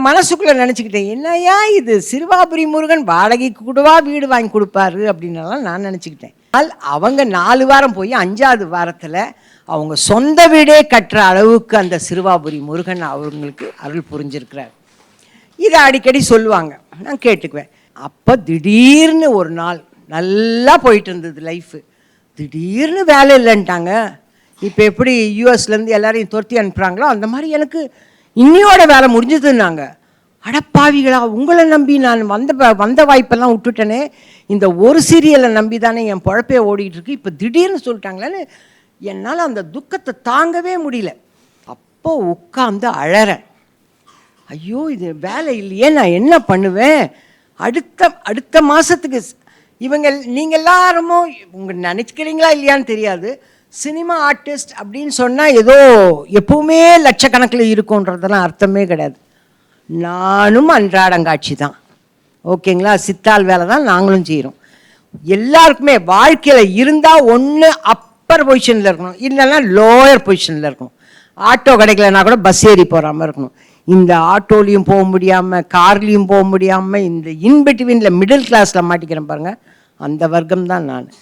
மனசுக்குள்ளே நினச்சிக்கிட்டேன், என்னையா இது சிறுவாபுரி முருகன் வாடகைக்கு கூடவா வீடு வாங்கி கொடுப்பாரு அப்படின்னலாம் நான் நினச்சிக்கிட்டேன். அவங்க 4 வாரம் போய் 5ஆவது வாரத்தில் அவங்க சொந்த வீடே கட்டுற அளவுக்கு அந்த சிறுவாபுரி முருகன் அவங்களுக்கு அருள் புரிஞ்சிருக்கிறார். இதை அடிக்கடி சொல்லுவாங்க, நான் கேட்டுக்குவேன். அப்போ திடீர்னு ஒரு நாள் நல்லா போயிட்டு இருந்தது லைஃபு, திடீர்னு வேலை இல்லைன்ட்டாங்க. இப்போ எப்படி யூஎஸ்லேருந்து எல்லாரையும் துரத்தி அனுப்புகிறாங்களோ அந்த மாதிரி எனக்கு இன்னையோட வேலை முடிஞ்சதுன்னாங்க. அடப்பாவிகளா, உங்களை நம்பி நான் வந்த வாய்ப்பெல்லாம் விட்டுட்டேனே, இந்த ஒரு சீரியலை நம்பி தானே என் பொழப்பே ஓடிக்கிட்டு இருக்கு, இப்போ திடீர்னு சொல்லிட்டாங்களேன்னு என்னால் அந்த துக்கத்தை தாங்கவே முடியல. அப்போ உட்காந்து அழறேன். ஐயோ, இது வேலை இல்லையே, நான் என்ன பண்ணுவேன்? அடுத்த மாதத்துக்கு நீங்கள் எல்லாருமோ நினச்சிக்கிறீங்களா இல்லையான்னு தெரியாது, சினிமா ஆர்டிஸ்ட் அப்படின்னு சொன்னால் ஏதோ எப்பவுமே லட்சக்கணக்கில் இருக்குன்றதெல்லாம் அர்த்தமே கிடையாது. நானும் அன்றாடங்காட்சி தான், ஓகேங்களா? சித்தாள் வேலை தான் நாங்களும் செய்கிறோம். எல்லாருக்குமே வாழ்க்கையில் இருந்தால் ஒன்று அப்பர் பொசிஷனில் இருக்கணும், இல்லைன்னா லோயர் பொசிஷனில் இருக்கணும். ஆட்டோ கிடைக்கலன்னா கூட பஸ் ஏறி போகிற மாதிரி இருக்கணும். இந்த ஆட்டோலையும் போக முடியாமல், கார்லேயும் போக முடியாமல், இந்த இன்பிட்வீனில் மிடில் கிளாஸில் மாட்டிக்கிறேன் பாருங்கள், அந்த வர்க்கம் தான் நான்.